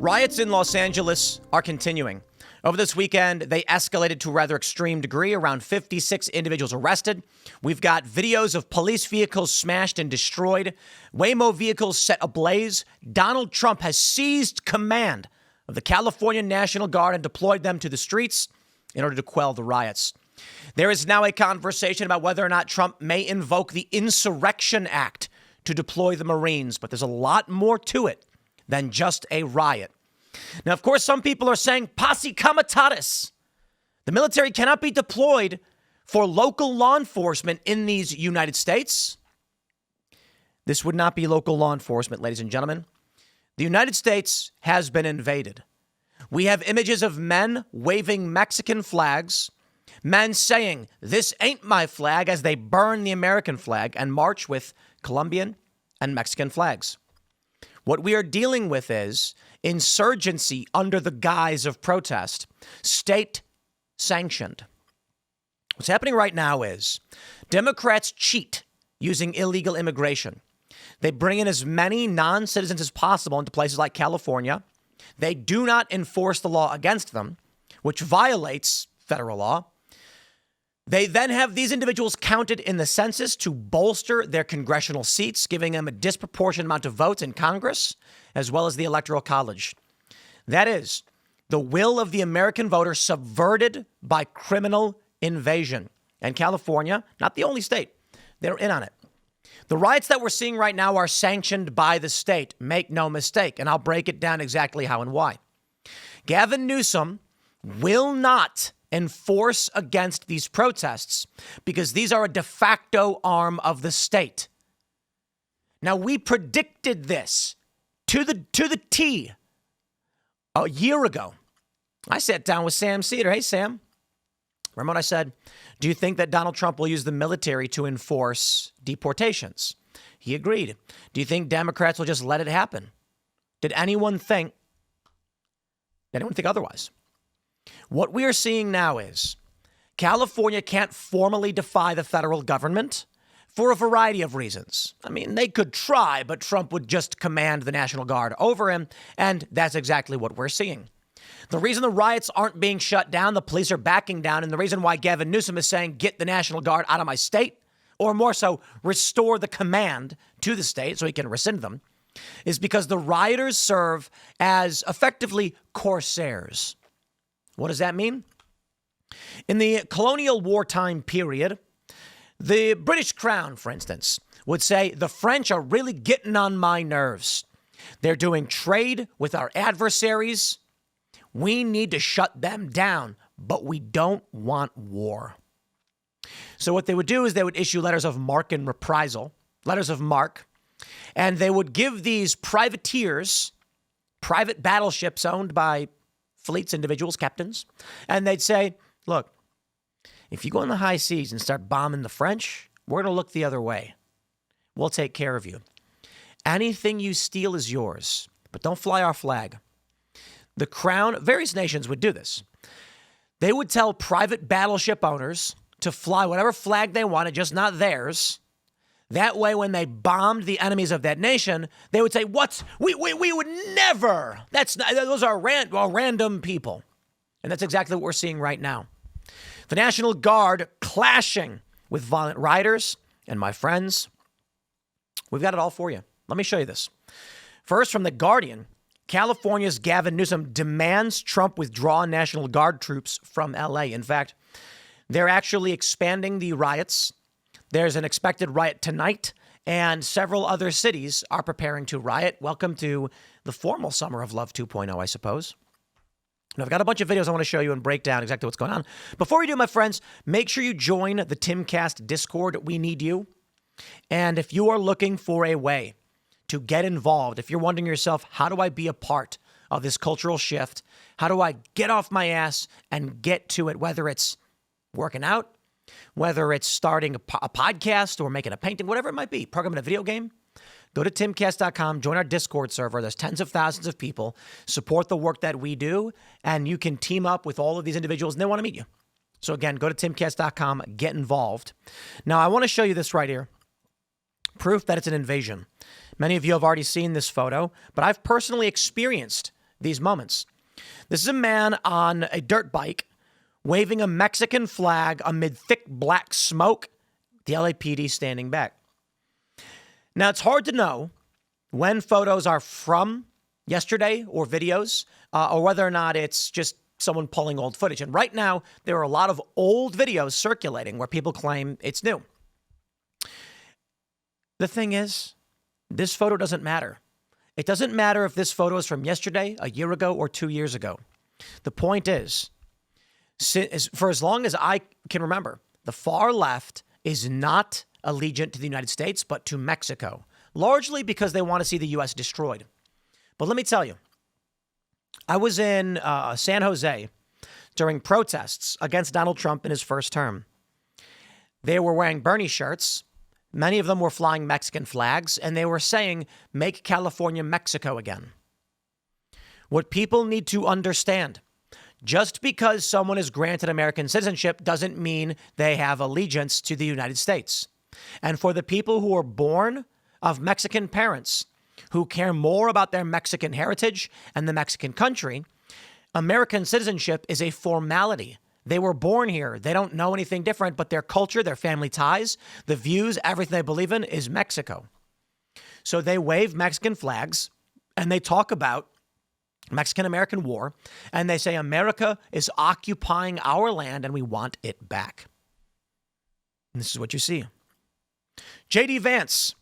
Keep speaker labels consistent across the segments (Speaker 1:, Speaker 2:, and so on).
Speaker 1: Riots in Los Angeles are continuing. Over this weekend, they escalated to a rather extreme degree. Around 56 individuals arrested. We've got videos of police vehicles smashed and destroyed. Waymo vehicles set ablaze. Donald Trump has seized command of the California National Guard and deployed them to the streets in order to quell the riots. There is now a conversation about whether or not Trump may invoke the Insurrection Act to deploy the Marines, but there's a lot more to it than just a riot. Now, of course, some people are saying posse comitatus. The military cannot be deployed for local law enforcement in these United States. This would not be local law enforcement, ladies and gentlemen. The United States has been invaded. We have images of men waving Mexican flags, men saying, "This ain't my flag," as they burn the American flag and march with Colombian and Mexican flags. What we are dealing with is insurgency under the guise of protest, state sanctioned. What's happening right now is Democrats cheat using illegal immigration. They bring in as many non-citizens as possible into places like California. They do not enforce the law against them, which violates federal law. They then have these individuals counted in the census to bolster their congressional seats, giving them a disproportionate amount of votes in Congress, as well as the Electoral College. That is the will of the American voter subverted by criminal invasion. And California, not the only state, they're in on it. The riots that we're seeing right now are sanctioned by the state. Make no mistake. And I'll break it down exactly how and why. Gavin Newsom will not enforce against these protests because these are a de facto arm of the state. Now, we predicted this to the T a year ago. I sat down with Sam Cedar. Hey, Sam. Remember what I said? Do you think that Donald Trump will use the military to enforce deportations? He agreed. Do you think Democrats will just let it happen? Did anyone think otherwise? What we are seeing now is California can't formally defy the federal government for a variety of reasons. I mean, they could try, but Trump would just command the National Guard over him, and that's exactly what we're seeing. The reason the riots aren't being shut down, the police are backing down, and the reason why Gavin Newsom is saying, get the National Guard out of my state, or more so, restore the command to the state so he can rescind them, is because the rioters serve as effectively corsairs. What does that mean? In the colonial wartime period, the British Crown, for instance, would say the French are really getting on my nerves. They're doing trade with our adversaries. We need to shut them down, but we don't want war. So what they would do is they would issue letters of marque and reprisal, letters of marque, and they would give these privateers, private battleships owned by fleets, individuals, captains, and they'd say, look, if you go in the high seas and start bombing the French, we're going to look the other way. We'll take care of you. Anything you steal is yours, but don't fly our flag. The Crown, various nations would do this. They would tell private battleship owners to fly whatever flag they wanted, just not theirs. That way, when they bombed the enemies of that nation, they would say, "What? We would never. Those are random people." And that's exactly what we're seeing right now. The National Guard clashing with violent rioters. And my friends, we've got it all for you. Let me show you this. First, from The Guardian, California's Gavin Newsom demands Trump withdraw National Guard troops from L.A. In fact, they're actually expanding the riots. There's an expected riot tonight, and several other cities are preparing to riot. Welcome to the formal summer of Love 2.0, I suppose. Now, I've got a bunch of videos I want to show you and break down exactly what's going on. Before we do, my friends, make sure you join the Timcast Discord. We need you. And if you are looking for a way to get involved, if you're wondering yourself, how do I be a part of this cultural shift? How do I get off my ass and get to it, whether it's working out, whether it's starting a podcast or making a painting, whatever it might be, programming a video game, go to timcast.com, join our Discord server. There's tens of thousands of people. Support the work that we do, and you can team up with all of these individuals, and they want to meet you. So again, go to timcast.com, get involved. Now, I want to show you this right here. Proof that it's an invasion. Many of you have already seen this photo, but I've personally experienced these moments. This is a man on a dirt bike waving a Mexican flag amid thick black smoke, the LAPD standing back. Now, it's hard to know when photos are from yesterday or videos, or whether or not it's just someone pulling old footage. And right now, there are a lot of old videos circulating where people claim it's new. The thing is, this photo doesn't matter. It doesn't matter if this photo is from yesterday, a year ago, or 2 years ago. The point is, for as long as I can remember, the far left is not allegiant to the United States, but to Mexico, largely because they want to see the U.S. destroyed. But let me tell you, I was in San Jose during protests against Donald Trump in his first term. They were wearing Bernie shirts. Many of them were flying Mexican flags, and they were saying, "Make California Mexico again." What people need to understand, just because someone is granted American citizenship doesn't mean they have allegiance to the United States. And for the people who are born of Mexican parents, who care more about their Mexican heritage and the Mexican country, American citizenship is a formality. They were born here. They don't know anything different, but their culture, their family ties, the views, everything they believe in is Mexico. So they wave Mexican flags and they talk about Mexican-American war, and they say America is occupying our land and we want it back. And this is what you see. J.D. Vance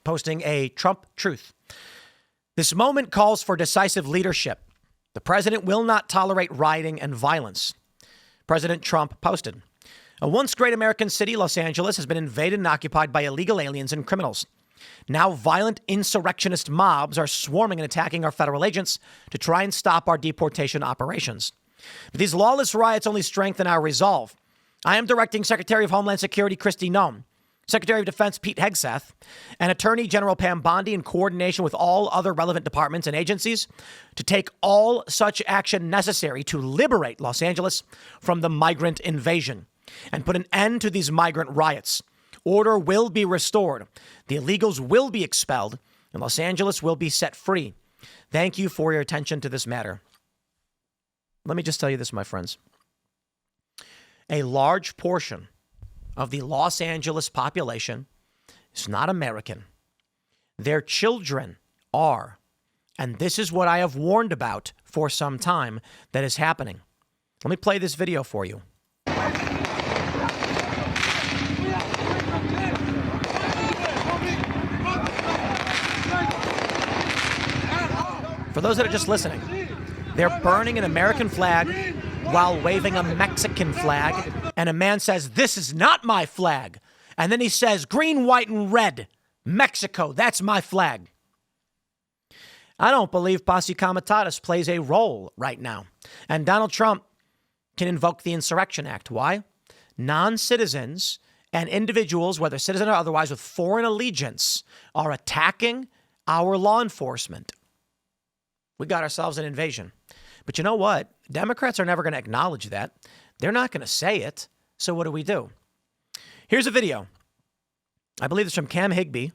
Speaker 1: posting a Trump truth. This moment calls for decisive leadership. The president will not tolerate rioting and violence. President Trump posted. A once great American city, Los Angeles, has been invaded and occupied by illegal aliens and criminals. Now violent insurrectionist mobs are swarming and attacking our federal agents to try and stop our deportation operations. But these lawless riots only strengthen our resolve. I am directing Secretary of Homeland Security Kristi Noem, Secretary of Defense Pete Hegseth, and Attorney General Pam Bondi in coordination with all other relevant departments and agencies to take all such action necessary to liberate Los Angeles from the migrant invasion and put an end to these migrant riots. Order will be restored. The illegals will be expelled, and Los Angeles will be set free. Thank you for your attention to this matter. Let me just tell you this, my friends. A large portion of the Los Angeles population is not American. Their children are. And this is what I have warned about for some time that is happening. Let me play this video for you. For those that are just listening, they're burning an American flag while waving a Mexican flag. And a man says, "This is not my flag." And then he says, "Green, white, and red. Mexico, that's my flag." I don't believe Posse Comitatus plays a role right now. And Donald Trump can invoke the Insurrection Act. Why? Non-citizens and individuals, whether citizen or otherwise, with foreign allegiance, are attacking our law enforcement. We got ourselves an invasion. But you know what? Democrats are never going to acknowledge that. They're not going to say it. So what do? Here's a video. I believe it's from Cam Higbee.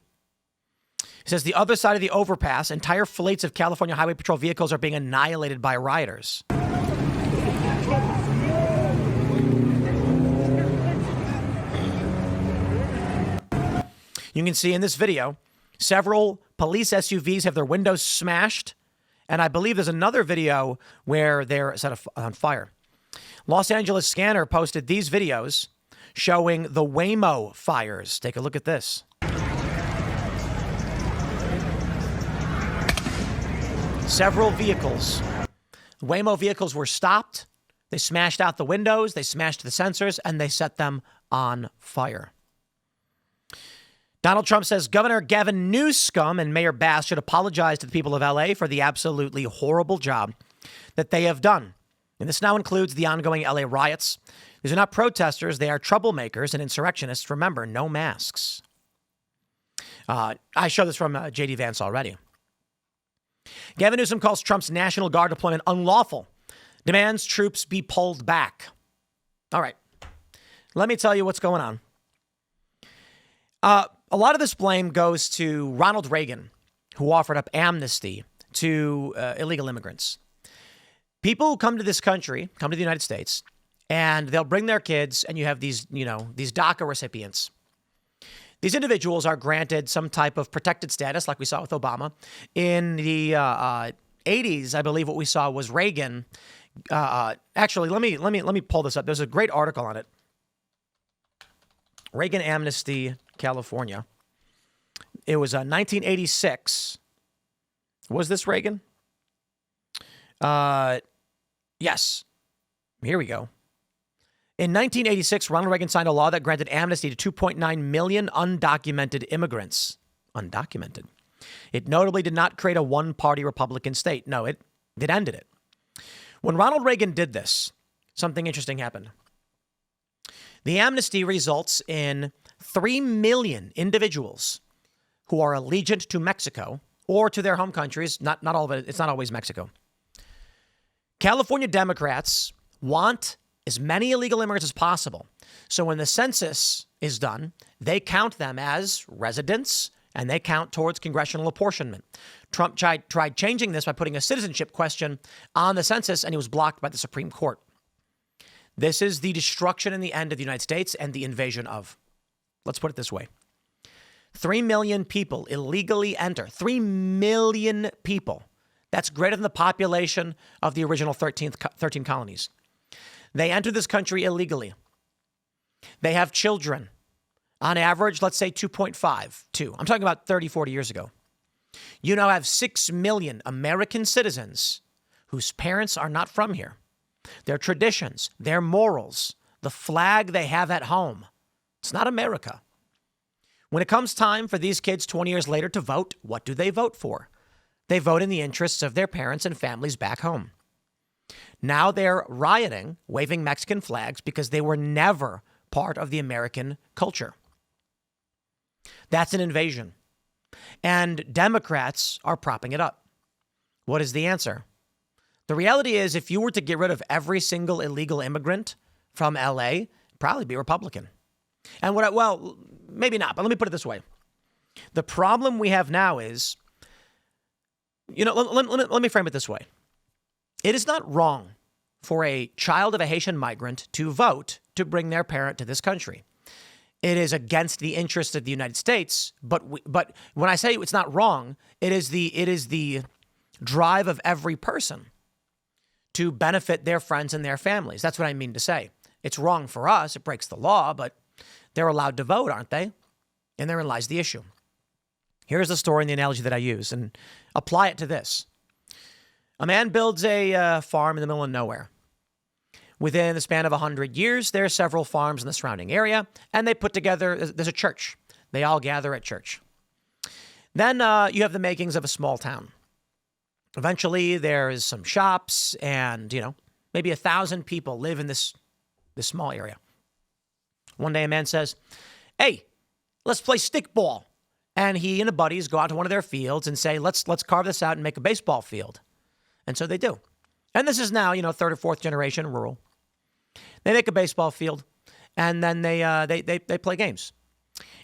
Speaker 1: He says the other side of the overpass, entire fleets of California Highway Patrol vehicles are being annihilated by rioters. You can see in this video, several police SUVs have their windows smashed. And I believe there's another video where they're set on fire. Los Angeles Scanner posted these videos showing the Waymo fires. Take a look at this. Several vehicles. Waymo vehicles were stopped. They smashed out the windows. They smashed the sensors and they set them on fire. Donald Trump says Governor Gavin Newsom and Mayor Bass should apologize to the people of L.A. for the absolutely horrible job that they have done. And this now includes the ongoing L.A. riots. These are not protesters. They are troublemakers and insurrectionists. Remember, no masks. I showed this from J.D. Vance already. Gavin Newsom calls Trump's National Guard deployment unlawful, demands troops be pulled back. All right. Let me tell you what's going on. A lot of this blame goes to Ronald Reagan, who offered up amnesty to illegal immigrants. People who come to this country, come to the United States, and they'll bring their kids, and you have these DACA recipients. These individuals are granted some type of protected status, like we saw with Obama. In the 80s, I believe what we saw was Reagan. Actually, let me pull this up. There's a great article on it. Reagan Amnesty, California. It was 1986. Was this Reagan? Yes. Here we go. In 1986, Ronald Reagan signed a law that granted amnesty to 2.9 million undocumented immigrants. Undocumented. It notably did not create a one-party Republican state. No, it ended it. When Ronald Reagan did this, something interesting happened. The amnesty results in 3 million individuals who are allegiant to Mexico or to their home countries. Not all of it. It's not always Mexico. California Democrats want as many illegal immigrants as possible. So when the census is done, they count them as residents and they count towards congressional apportionment. Trump tried changing this by putting a citizenship question on the census, and he was blocked by the Supreme Court. This is the destruction and the end of the United States and the invasion of. Let's put it this way. 3 million people illegally enter. 3 million people. That's greater than the population of the original 13 colonies. They enter this country illegally. They have children. On average, let's say 2.5. I'm talking about 30, 40 years ago. You now have 6 million American citizens whose parents are not from here. Their traditions, their morals, the flag they have at home. It's not America. When it comes time for these kids 20 years later to vote, what do they vote for? They vote in the interests of their parents and families back home. Now they're rioting, waving Mexican flags because they were never part of the American culture. That's an invasion. And Democrats are propping it up. What is the answer? The reality is, if you were to get rid of every single illegal immigrant from LA, it'd probably be Republican. And well, maybe not, but let me put it this way. The problem we have now is, let me frame it this way. It is not wrong for a child of a Haitian migrant to vote to bring their parent to this country. It is against the interests of the United States, but when I say it's not wrong, it is the drive of every person to benefit their friends and their families. That's what I mean to say. It's wrong for us. It breaks the law, but they're allowed to vote, aren't they? And therein lies the issue. Here's the story and the analogy that I use, and apply it to this. A man builds a farm in the middle of nowhere. Within the span of 100 years, there are several farms in the surrounding area, and they put together, there's a church. They all gather at church. Then you have the makings of a small town. Eventually, there's some shops, and, maybe 1,000 people live in this small area. One day, a man says, "Hey, let's play stickball." And he and the buddies go out to one of their fields and say, let's carve this out and make a baseball field. And so they do. And this is now, third or fourth generation rural. They make a baseball field, and then they play games.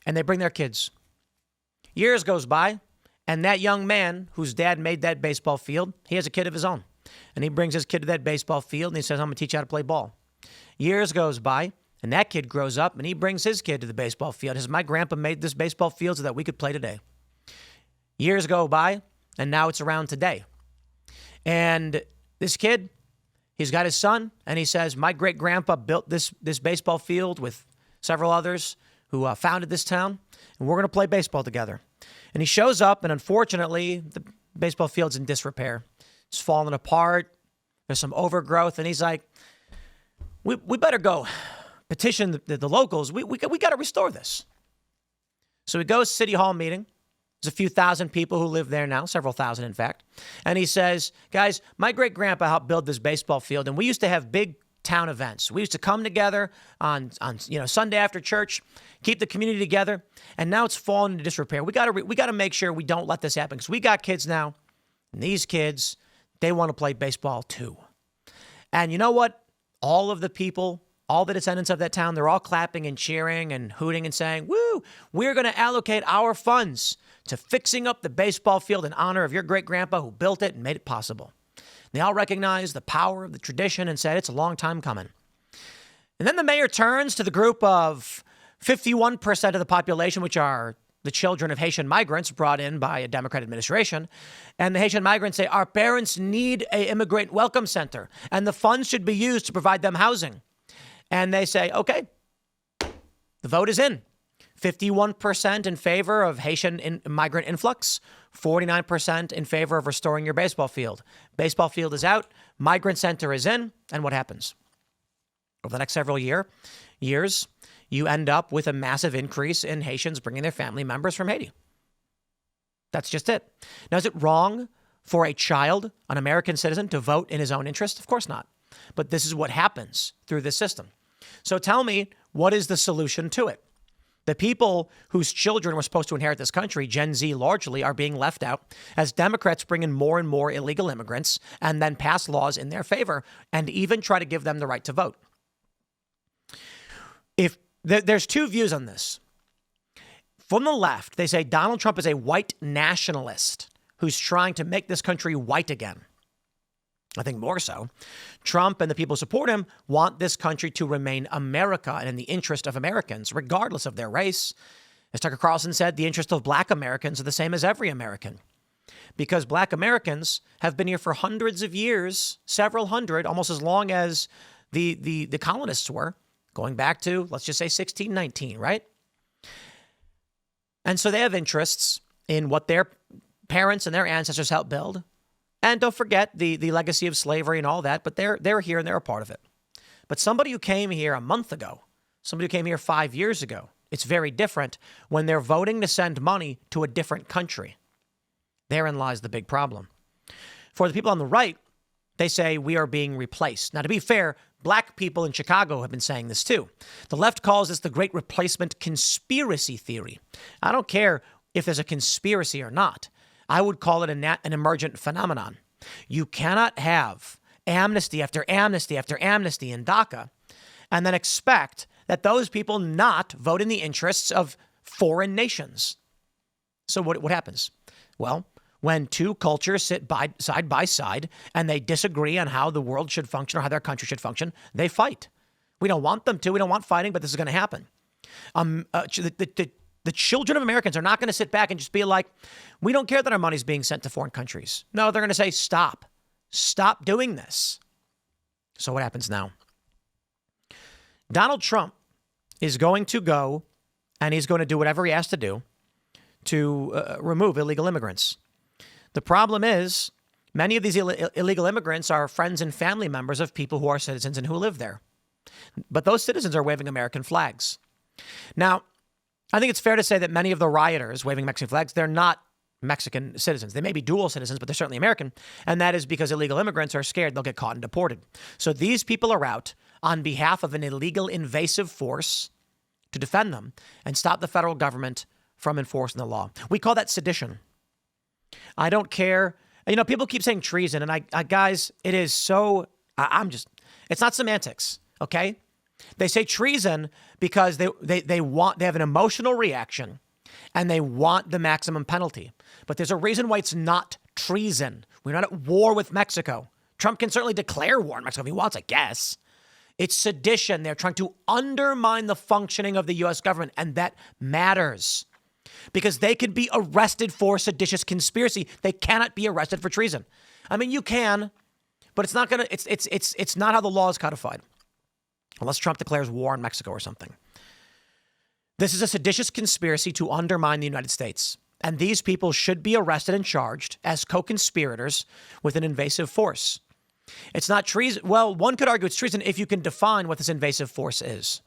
Speaker 1: And they bring their kids. Years goes by, and that young man whose dad made that baseball field, he has a kid of his own. And he brings his kid to that baseball field, and he says, "I'm going to teach you how to play ball." Years goes by, and that kid grows up, and he brings his kid to the baseball field. He says, "My grandpa made this baseball field so that we could play today." Years go by, and now it's around today. And this kid, he's got his son, and he says, "My great-grandpa built this baseball field with several others who founded this town, and we're going to play baseball together." And he shows up, and unfortunately, the baseball field's in disrepair. It's falling apart. There's some overgrowth, and he's like, we better go petition the locals. We got to restore this. So he goes to City Hall meeting. There's a few thousand people who live there now, several thousand, in fact. And he says, "Guys, my great-grandpa helped build this baseball field, and we used to have big town events. We used to come together on Sunday after church, keep the community together, and now it's fallen into disrepair. We got to make sure we don't let this happen, because we got kids now, and these kids, they want to play baseball too." And you know what? All of the people all the descendants of that town, they're all clapping and cheering and hooting and saying, woo, we're going to allocate our funds to fixing up the baseball field in honor of your great-grandpa who built it and made it possible. They all recognized the power of the tradition and said, it's a long time coming. And then the mayor turns to the group of 51% of the population, which are the children of Haitian migrants brought in by a Democrat administration. And the Haitian migrants say, our parents need an immigrant welcome center, and the funds should be used to provide them housing. And they say, okay, the vote is in. 51% in favor of Haitian migrant influx, 49% in favor of restoring your baseball field. Baseball field is out, migrant center is in, and what happens? Over the next several years, you end up with a massive increase in Haitians bringing their family members from Haiti. That's just it. Now, is it wrong for a child, an American citizen, to vote in his own interest? Of course not. But this is what happens through this system. So tell me, what is the solution to it? The people whose children were supposed to inherit this country, Gen Z largely, are being left out as Democrats bring in more and more illegal immigrants and then pass laws in their favor and even try to give them the right to vote. If there's two views on this. From the left, they say Donald Trump is a white nationalist who's trying to make this country white again. I think more so. Trump and the people who support him want this country to remain America and in the interest of Americans, regardless of their race. As Tucker Carlson said, the interest of black Americans are the same as every American. Because black Americans have been here for hundreds of years, several hundred, almost as long as the colonists were, going back to, let's just say, 1619, right? And so they have interests in what their parents and their ancestors helped build. And don't forget the legacy of slavery and all that, but they're here and they're a part of it. But somebody who came here a month ago, somebody who came here 5 years ago, it's very different when they're voting to send money to a different country. Therein lies the big problem. For the people on the right, they say we are being replaced. Now, to be fair, black people in Chicago have been saying this too. The left calls this the Great Replacement conspiracy theory. I don't care if there's a conspiracy or not. I would call it an emergent phenomenon. You cannot have amnesty after amnesty after amnesty in DACA and then expect that those people not vote in the interests of foreign nations. So what happens? Well, when two cultures sit side by side and they disagree on how the world should function or how their country should function, they fight. We don't want them to. We don't want fighting, but this is going to happen. The children of Americans are not going to sit back and just be like, we don't care that our money's being sent to foreign countries. No, they're going to say, stop. Stop doing this. So what happens now? Donald Trump is going to go and he's going to do whatever he has to do to remove illegal immigrants. The problem is many of these illegal immigrants are friends and family members of people who are citizens and who live there. But those citizens are waving American flags. Now, I think it's fair to say that many of the rioters waving Mexican flags, they're not Mexican citizens. They may be dual citizens, but they're certainly American. And that is because illegal immigrants are scared they'll get caught and deported. So these people are out on behalf of an illegal invasive force to defend them and stop the federal government from enforcing the law. We call that sedition. I don't care. You know, people keep saying treason. And I guys, it is so, it's not semantics. Okay. They say treason because they have an emotional reaction and they want the maximum penalty. But there's a reason why it's not treason. We're not at war with Mexico. Trump can certainly declare war on Mexico if he wants, I guess. It's sedition. They're trying to undermine the functioning of the U.S. government, and that matters because they can be arrested for seditious conspiracy. They cannot be arrested for treason. I mean, you can, but it's not going to. It's not how the law is codified. Unless Trump declares war on Mexico or something. This is a seditious conspiracy to undermine the United States. And these people should be arrested and charged as co-conspirators with an invasive force. It's not treason. Well, one could argue it's treason if you can define what this invasive force is.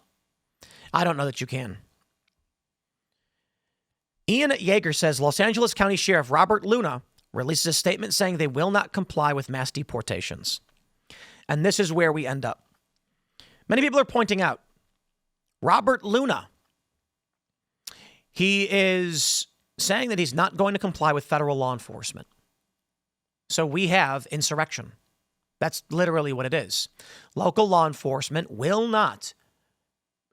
Speaker 1: I don't know that you can. Ian Yeager says Los Angeles County Sheriff Robert Luna releases a statement saying they will not comply with mass deportations. And this is where we end up. Many people are pointing out Robert Luna. He is saying that he's not going to comply with federal law enforcement. So we have insurrection. That's literally what it is. Local law enforcement will not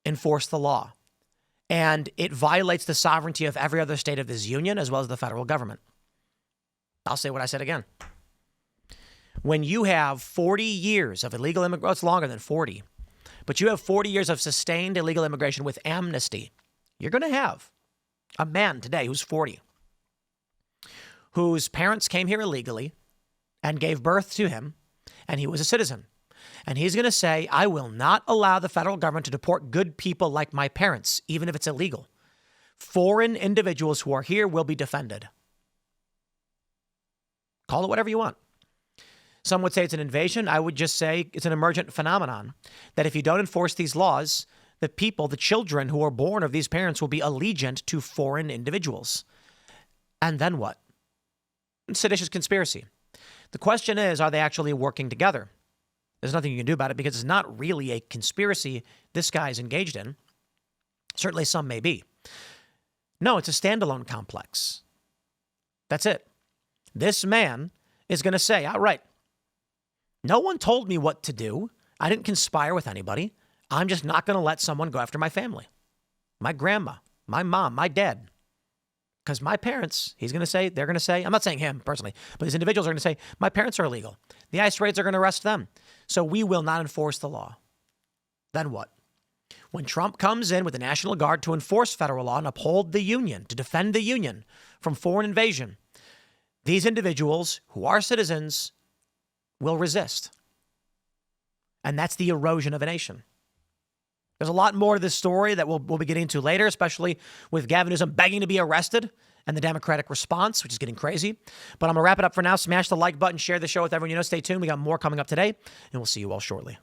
Speaker 1: enforce the law, and it violates the sovereignty of every other state of this union as well as the federal government. I'll say what I said again. When you have 40 years of illegal immigration, well, it's longer than 40, but you have 40 years of sustained illegal immigration with amnesty, you're going to have a man today who's 40, whose parents came here illegally and gave birth to him, and he was a citizen. And he's going to say, I will not allow the federal government to deport good people like my parents, even if it's illegal. Foreign individuals who are here will be defended. Call it whatever you want. Some would say it's an invasion. I would just say it's an emergent phenomenon that if you don't enforce these laws, the people, the children who are born of these parents will be allegiant to foreign individuals. And then what? Seditious conspiracy. The question is, are they actually working together? There's nothing you can do about it because it's not really a conspiracy this guy is engaged in. Certainly some may be. No, it's a standalone complex. That's it. This man is going to say outright, no one told me what to do. I didn't conspire with anybody. I'm just not going to let someone go after my family, my grandma, my mom, my dad. Because my parents, they're going to say, I'm not saying him personally, but these individuals are going to say, my parents are illegal. The ICE raids are going to arrest them. So we will not enforce the law. Then what? When Trump comes in with the National Guard to enforce federal law and uphold the union, to defend the union from foreign invasion, these individuals who are citizens will resist. And that's the erosion of a nation. There's a lot more to this story that we'll be getting into later, especially with Gavin Newsom begging to be arrested and the Democratic response, which is getting crazy. But I'm going to wrap it up for now. Smash the like button, share the show with everyone you know. Stay tuned. We got more coming up today, and we'll see you all shortly.